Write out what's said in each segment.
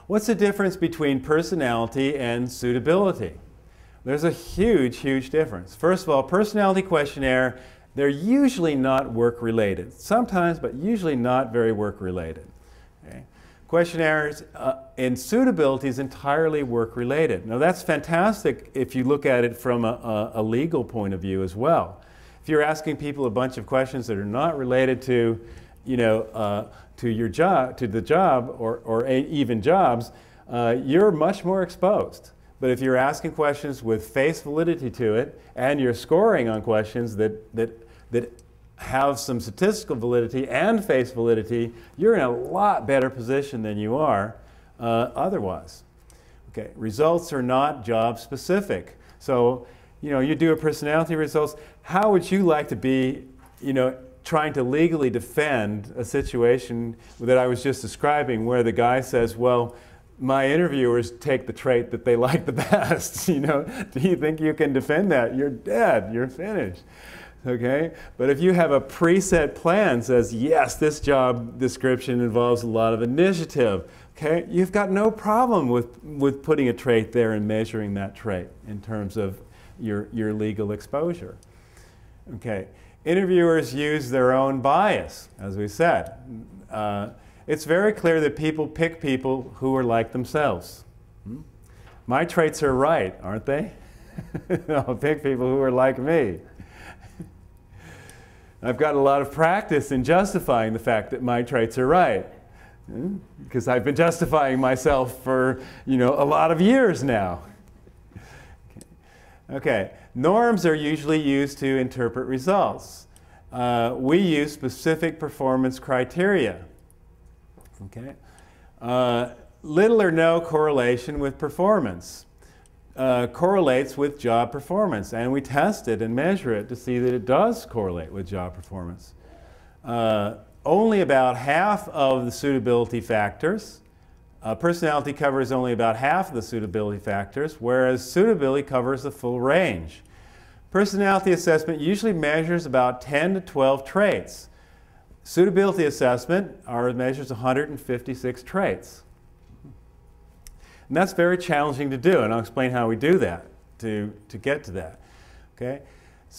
What's the difference between personality and suitability? There's a huge, huge difference. First of all, personality questionnaire, they're usually not work-related. Sometimes, but usually not very work-related. Okay? Questionnaires in suitability is entirely work-related. Now that's fantastic if you look at it from a legal point of view as well. If you're asking people a bunch of questions that are not related to, to your job, to the job, or even jobs, you're much more exposed. But if you're asking questions with face validity to it, and you're scoring on questions that have some statistical validity and face validity, you're in a lot better position than you are otherwise. Okay, results are not job specific. So, you do a personality results. How would you like to be, trying to legally defend a situation that I was just describing, where the guy says, well, my interviewers take the trait that they like the best. Do you think you can defend that? You're dead. You're finished. Okay? But if you have a preset plan that says, yes, this job description involves a lot of initiative, okay, you've got no problem with putting a trait there and measuring that trait in terms of your legal exposure. Okay. Interviewers use their own bias, as we said. It's very clear that people pick people who are like themselves. My traits are right, aren't they? I'll pick people who are like me. I've got a lot of practice in justifying the fact that my traits are right, because I've been justifying myself for, a lot of years now. Okay, norms are usually used to interpret results. We use specific performance criteria. Okay, little or no correlation with performance. Correlates with job performance, and we test it and measure it to see that it does correlate with job performance. Only about half of the suitability factors. Personality covers only about half of the suitability factors, whereas suitability covers the full range. Personality assessment usually measures about 10 to 12 traits. Suitability assessment measures 156 traits. And that's very challenging to do, and I'll explain how we do that to get to that. Okay?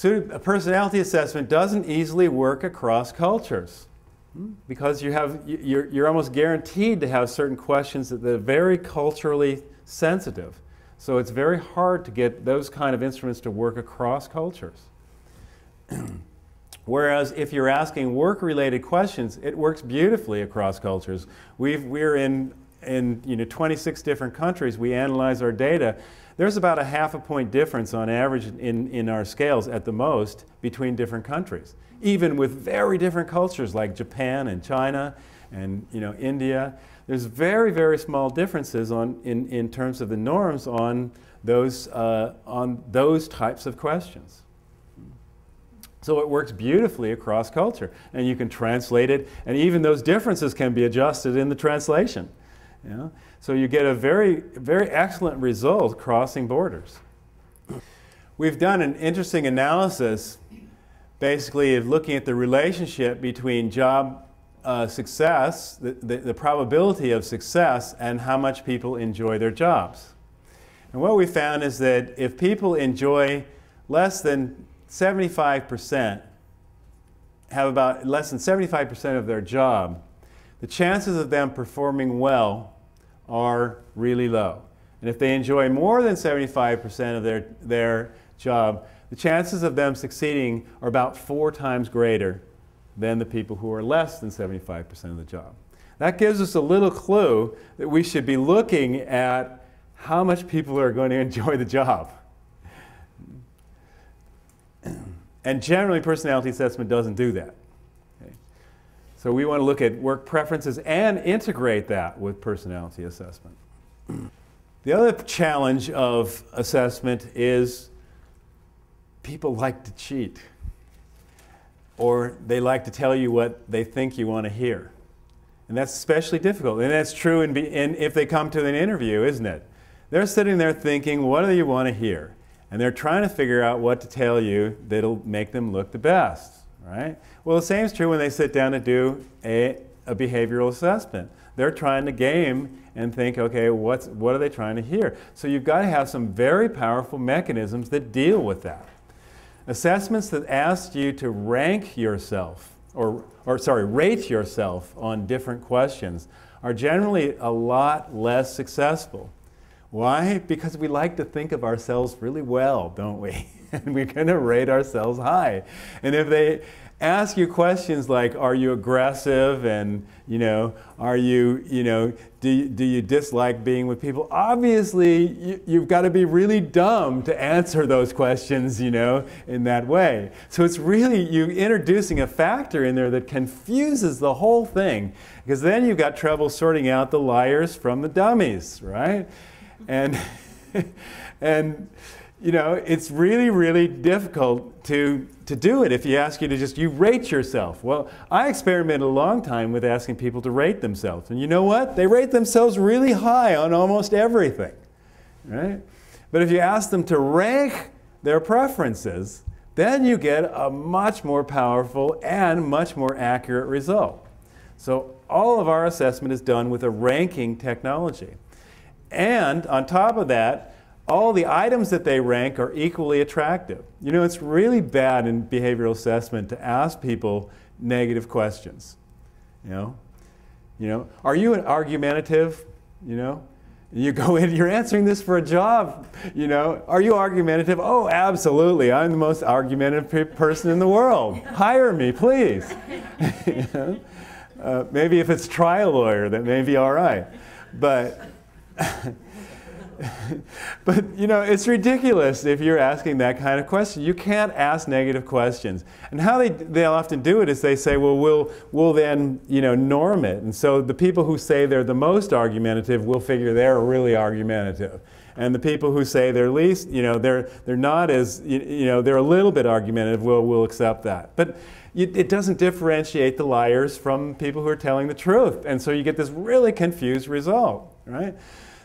A personality assessment doesn't easily work across cultures, because you're almost guaranteed to have certain questions that are very culturally sensitive. So it's very hard to get those kind of instruments to work across cultures. Whereas if you're asking work-related questions, it works beautifully across cultures. We're in 26 different countries. We analyze our data. There's about a ½ point difference on average in our scales at the most between different countries, even with very different cultures like Japan and China and India. There's very, very small differences in terms of the norms on those types of questions. So it works beautifully across culture, and you can translate it, and even those differences can be adjusted in the translation. So you get a very, very excellent result crossing borders. We've done an interesting analysis, basically, of looking at the relationship between job success, the probability of success, and how much people enjoy their jobs. And what we found is that if people enjoy less than 75%, have about less than 75% of their job, the chances of them performing well are really low. And if they enjoy more than 75% of their job, the chances of them succeeding are about 4 times greater than the people who are less than 75% of the job. That gives us a little clue that we should be looking at how much people are going to enjoy the job. And generally, personality assessment doesn't do that. Okay? So we want to look at work preferences and integrate that with personality assessment. The other challenge of assessment is people like to cheat, or they like to tell you what they think you want to hear. And that's especially difficult. And that's true if they come to an interview, isn't it? They're sitting there thinking, what do you want to hear? And they're trying to figure out what to tell you that'll make them look the best, right? Well, the same is true when they sit down to do a behavioral assessment. They're trying to game and think, okay, what are they trying to hear? So you've got to have some very powerful mechanisms that deal with that. Assessments that ask you to rank yourself, rate yourself on different questions are generally a lot less successful. Why? Because we like to think of ourselves really well, don't we? And we're going to rate ourselves high. And if they ask you questions like, are you aggressive, and are you, do you dislike being with people? Obviously, you've got to be really dumb to answer those questions, in that way. So it's really you introducing a factor in there that confuses the whole thing, because then you've got trouble sorting out the liars from the dummies, right? And it's really, really difficult to do it if you ask you to you rate yourself. Well, I experimented a long time with asking people to rate themselves. And you know what? They rate themselves really high on almost everything, right? But if you ask them to rank their preferences, then you get a much more powerful and much more accurate result. So all of our assessment is done with a ranking technology. And on top of that, all the items that they rank are equally attractive. It's really bad in behavioral assessment to ask people negative questions. Are you an argumentative? You go in, you're answering this for a job. Are you argumentative? Oh, absolutely. I'm the most argumentative person in the world. Hire me, please. Maybe if it's trial lawyer, that may be all right. But it's ridiculous if you're asking that kind of question. You can't ask negative questions. And how they'll often do it is they say, well, we'll then, norm it. And so the people who say they're the most argumentative, we'll figure they're really argumentative. And the people who say they're least, they're not as, they're a little bit argumentative, we'll accept that. But it doesn't differentiate the liars from people who are telling the truth. And so you get this really confused result, right?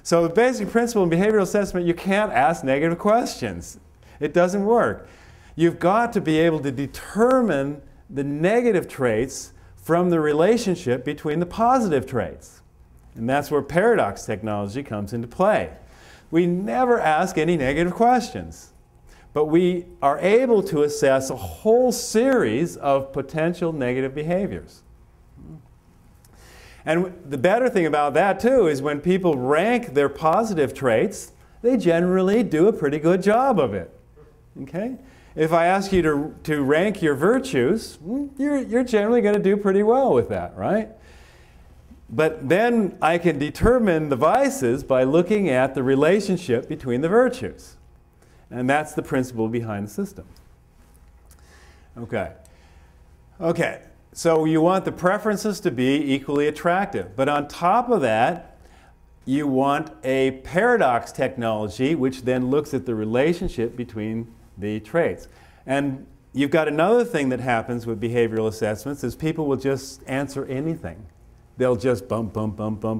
So the basic principle in behavioral assessment, you can't ask negative questions. It doesn't work. You've got to be able to determine the negative traits from the relationship between the positive traits. And that's where paradox technology comes into play. We never ask any negative questions, but we are able to assess a whole series of potential negative behaviors. And the better thing about that, too, is when people rank their positive traits, they generally do a pretty good job of it. Okay? If I ask you to rank your virtues, you're generally going to do pretty well with that, right? But then I can determine the vices by looking at the relationship between the virtues. And that's the principle behind the system. Okay. Okay. So you want the preferences to be equally attractive. But on top of that, you want a paradox technology which then looks at the relationship between the traits. And you've got another thing that happens with behavioral assessments is people will just answer anything. They'll just bump,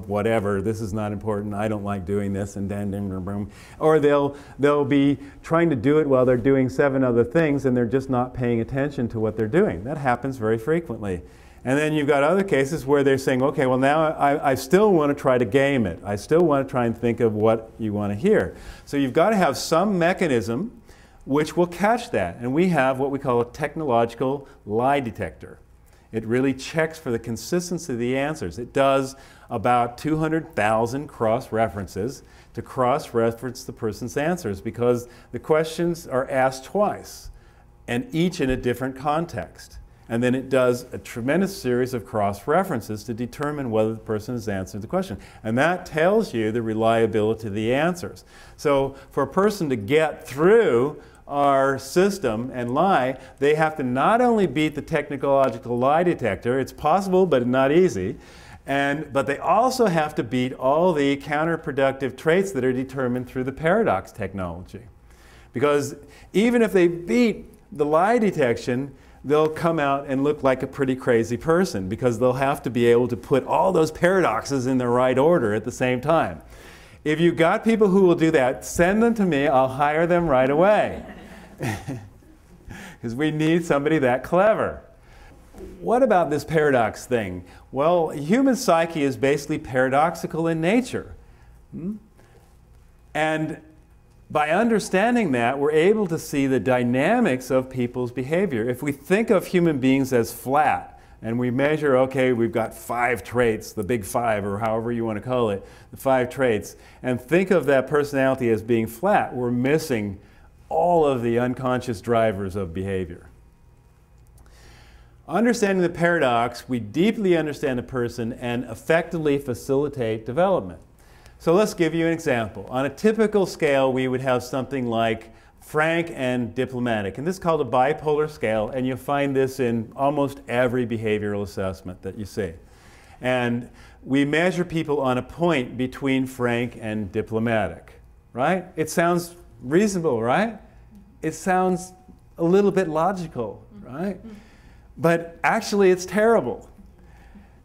whatever, this is not important, I don't like doing this, and boom. Or they'll be trying to do it while they're doing 7 other things and they're just not paying attention to what they're doing. That happens very frequently. And then you've got other cases where they're saying, okay, well now I still want to try to game it. I still want to try and think of what you want to hear. So you've got to have some mechanism which will catch that. And we have what we call a technological lie detector. It really checks for the consistency of the answers. It does about 200,000 cross-references to cross-reference the person's answers because the questions are asked twice, and each in a different context. And then it does a tremendous series of cross-references to determine whether the person has answered the question. And that tells you the reliability of the answers. So for a person to get through our system and lie, they have to not only beat the technological lie detector, it's possible but not easy, but they also have to beat all the counterproductive traits that are determined through the paradox technology. Because even if they beat the lie detection, they'll come out and look like a pretty crazy person because they'll have to be able to put all those paradoxes in the right order at the same time. If you've got people who will do that, send them to me, I'll hire them right away. Because we need somebody that clever. what about this paradox thing? Well, human psyche is basically paradoxical in nature. And by understanding that, we're able to see the dynamics of people's behavior. If we think of human beings as flat, and we measure, okay, we've got 5 traits, the big 5, or however you want to call it, the 5 traits, and think of that personality as being flat, we're missing all of the unconscious drivers of behavior. Understanding the paradox, we deeply understand a person and effectively facilitate development. So let's give you an example. On a typical scale, we would have something like frank and diplomatic. And this is called a bipolar scale, and you'll find this in almost every behavioral assessment that you see. And we measure people on a point between frank and diplomatic, right? It sounds reasonable, right? It sounds a little bit logical, right? But actually, it's terrible.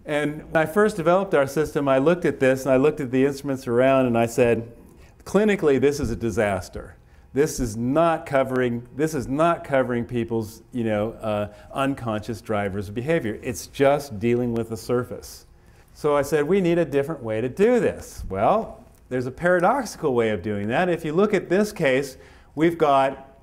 And when I first developed our system, I looked at this, and I looked at the instruments around, and I said, clinically, this is a disaster. This is not covering people's, unconscious drivers of behavior. It's just dealing with the surface. So I said, we need a different way to do this. Well, there's a paradoxical way of doing that. If you look at this case, we've got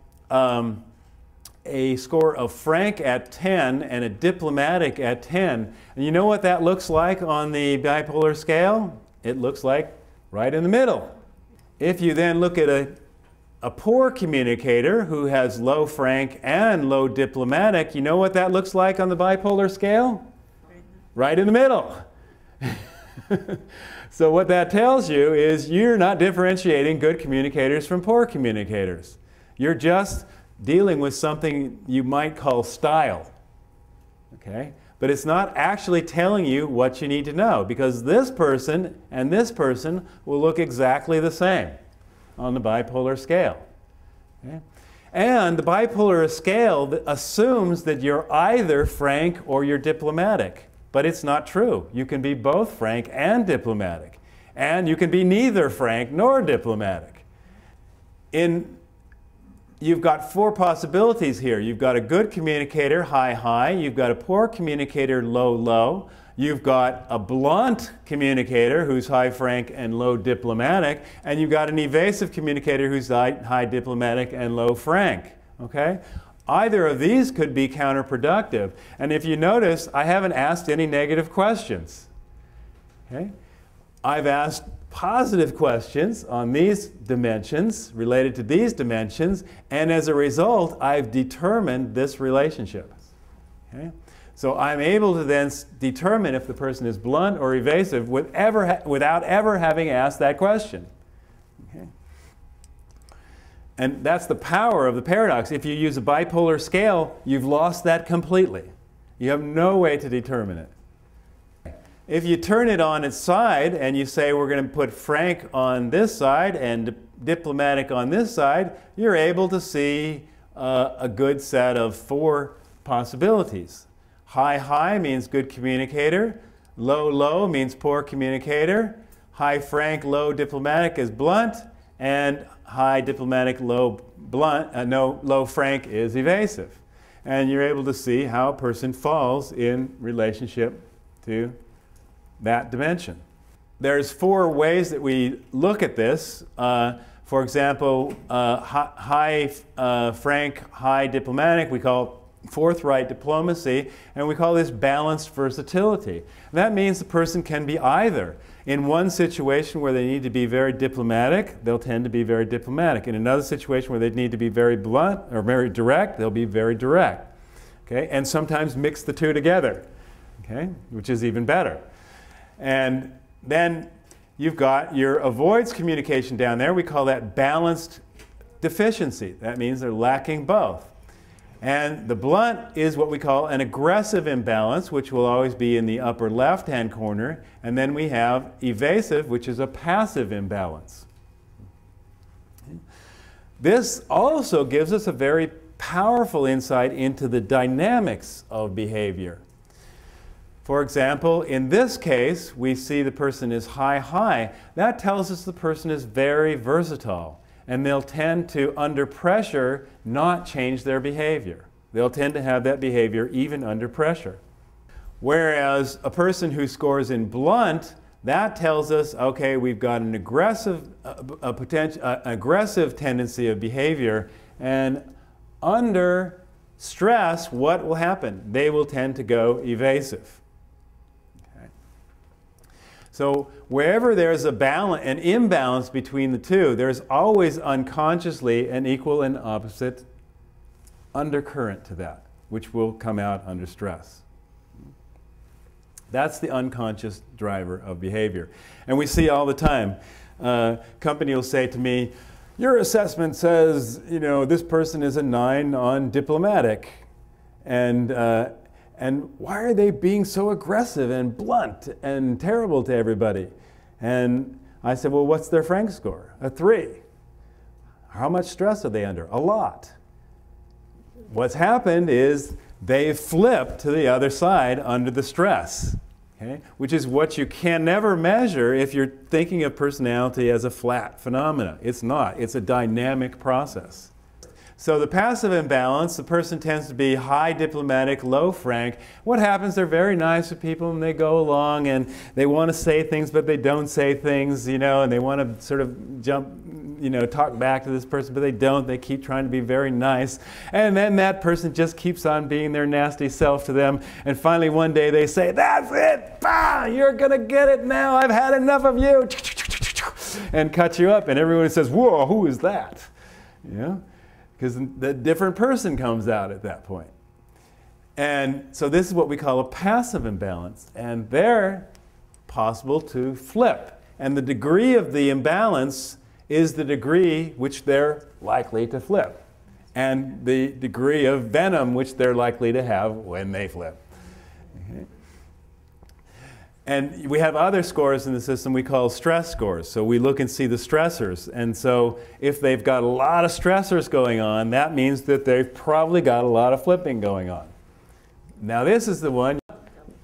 a score of frank at 10 and a diplomatic at 10. And you know what that looks like on the bipolar scale? It looks like right in the middle. If you then look at a poor communicator who has low frank and low diplomatic, you know what that looks like on the bipolar scale? Right in the middle. So what that tells you is you're not differentiating good communicators from poor communicators. You're just dealing with something you might call style. Okay? But it's not actually telling you what you need to know, because this person and this person will look exactly the same on the bipolar scale. Okay? And the bipolar scale assumes that you're either frank or you're diplomatic. But it's not true. You can be both frank and diplomatic. And you can be neither frank nor diplomatic. You've got 4 possibilities here. You've got a good communicator, high, high. You've got a poor communicator, low, low. You've got a blunt communicator who's high frank and low diplomatic. And you've got an evasive communicator who's high diplomatic and low frank. Okay? Either of these could be counterproductive. And if you notice, I haven't asked any negative questions. Okay? I've asked positive questions on these dimensions, related to these dimensions, and as a result, I've determined this relationship. Okay? So I'm able to then determine if the person is blunt or evasive without ever having asked that question. Okay? And that's the power of the paradox. If you use a bipolar scale, you've lost that completely. You have no way to determine it. If you turn it on its side and you say we're going to put frank on this side and diplomatic on this side, you're able to see a good set of 4 possibilities. High, high means good communicator. Low, low means poor communicator. High frank, low diplomatic is blunt. And high diplomatic, low frank is evasive. And you're able to see how a person falls in relationship to that dimension. There's 4 ways that we look at this. For example, high frank, high diplomatic, we call forthright diplomacy, and we call this balanced versatility. That means the person can be either. In one situation where they need to be very diplomatic, they'll tend to be very diplomatic. In another situation where they need to be very blunt or very direct, they'll be very direct. Okay? And sometimes mix the 2 together, okay? Which is even better. And then you've got your avoids communication down there. We call that balanced deficiency. That means they're lacking both. And the blunt is what we call an aggressive imbalance, which will always be in the upper left-hand corner. And then we have evasive, which is a passive imbalance. This also gives us a very powerful insight into the dynamics of behavior. For example, in this case, we see the person is high-high. That tells us the person is very versatile. And they'll tend to, under pressure, not change their behavior. They'll tend to have that behavior even under pressure. Whereas a person who scores in blunt, that tells us, okay, we've got an aggressive, aggressive tendency of behavior, and under stress, what will happen? They will tend to go evasive. Okay. So wherever there's an imbalance between the two, there's always unconsciously an equal and opposite undercurrent to that, which will come out under stress. That's the unconscious driver of behavior. And we see all the time. Company will say to me, your assessment says, you know, this person is a 9 on diplomatic. And why are they being so aggressive and blunt and terrible to everybody? And I said, well, what's their Frank score? A 3. How much stress are they under? A lot. What's happened is they've flipped to the other side under the stress, okay? Which is what you can never measure if you're thinking of personality as a flat phenomena. It's not. It's a dynamic process. So the passive imbalance, the person tends to be high diplomatic, low frank. What happens? They're very nice with people and they go along and they want to say things but they don't say things, you know, and they want to sort of jump, you know, talk back to this person, but they don't. They keep trying to be very nice. And then that person just keeps on being their nasty self to them. And finally one day they say, that's it! Bah! You're going to get it now! I've had enough of you! And cut you up. And everyone says, whoa, who is that? You know? Because the different person comes out at that point. And so this is what we call a passive imbalance. And they're possible to flip. And the degree of the imbalance is the degree which they're likely to flip, and the degree of venom which they're likely to have when they flip. Okay. And we have other scores in the system we call stress scores. So we look and see the stressors. And so if they've got a lot of stressors going on, that means that they've probably got a lot of flipping going on. Now this is the one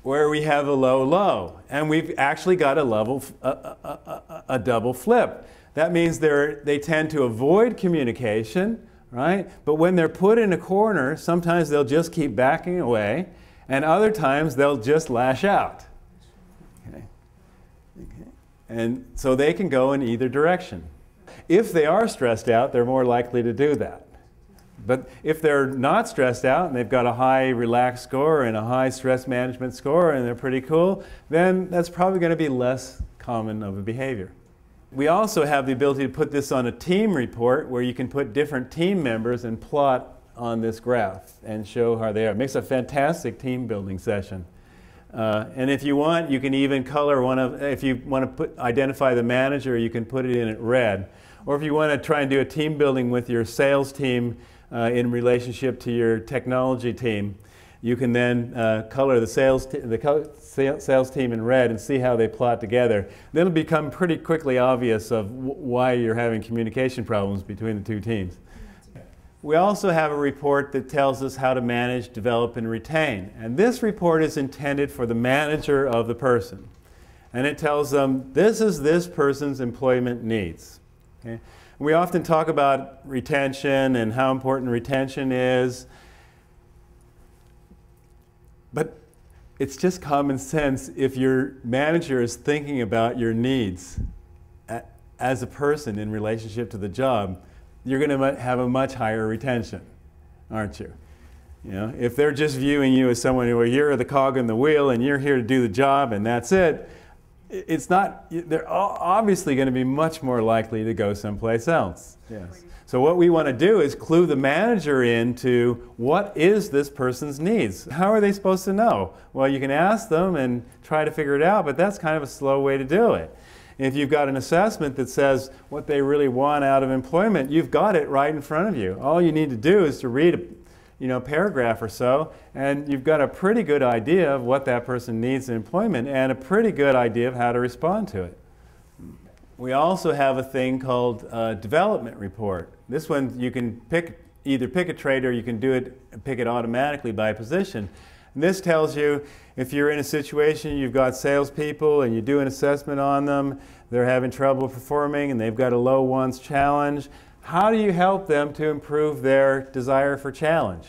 where we have a low, and we've actually got a double flip. That means they tend to avoid communication, right? But when they're put in a corner, sometimes they'll just keep backing away, and other times they'll just lash out. Okay. Okay. And so they can go in either direction. If they are stressed out, they're more likely to do that. But if they're not stressed out and they've got a high relaxed score and a high stress management score and they're pretty cool, then that's probably going to be less common of a behavior. We also have the ability to put this on a team report where you can put different team members and plot on this graph and show how they are. It makes a fantastic team building session. And if you want, you can even color one of, if you want to identify the manager, you can put it in red. Or if you want to try and do a team building with your sales team in relationship to your technology team, you can then color the sales team in red and see how they plot together. Then it'll become pretty quickly obvious of why you're having communication problems between the two teams. We also have a report that tells us how to manage, develop, and retain. And this report is intended for the manager of the person. And it tells them, this is this person's employment needs. Okay? We often talk about retention and how important retention is. But it's just common sense if your manager is thinking about your needs as a person in relationship to the job, you're going to have a much higher retention, aren't you? You know, if they're just viewing you as someone who, you're the cog in the wheel and you're here to do the job and that's it, it's not, they're obviously going to be much more likely to go someplace else. Yes. So what we want to do is clue the manager into what is this person's needs. How are they supposed to know? Well, you can ask them and try to figure it out, but that's kind of a slow way to do it. If you've got an assessment that says what they really want out of employment, you've got it right in front of you. All you need to do is to read a paragraph or so, and you've got a pretty good idea of what that person needs in employment and a pretty good idea of how to respond to it. We also have a thing called a development report. This one you can either pick a trait or you can pick it automatically by position. And this tells you if you're in a situation, you've got salespeople and you do an assessment on them, they're having trouble performing and they've got a low wants challenge. How do you help them to improve their desire for challenge?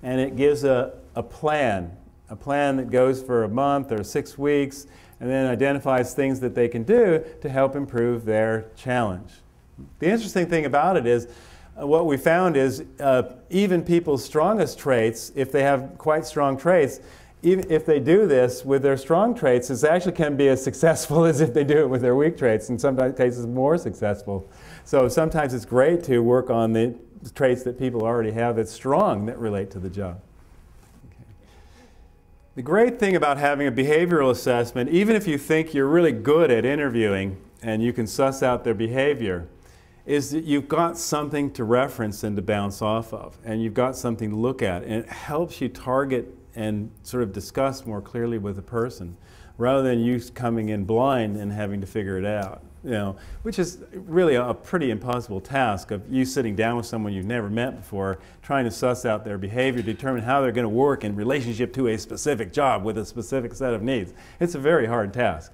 and it gives a plan that goes for a month or 6 weeks, and then identifies things that they can do to help improve their challenge. The interesting thing about it is, what we found is even people's strongest traits, if they have quite strong traits, even if they do this with their strong traits, it actually can be as successful as if they do it with their weak traits, in some cases more successful. So sometimes it's great to work on the traits that people already have that's strong that relate to the job. Okay. The great thing about having a behavioral assessment, even if you think you're really good at interviewing and you can suss out their behavior, is that you've got something to reference and to bounce off of, and you've got something to look at, and it helps you target and sort of discuss more clearly with the person, rather than you coming in blind and having to figure it out, you know, which is really a pretty impossible task of you sitting down with someone you've never met before, trying to suss out their behavior, determine how they're going to work in relationship to a specific job with a specific set of needs. It's a very hard task.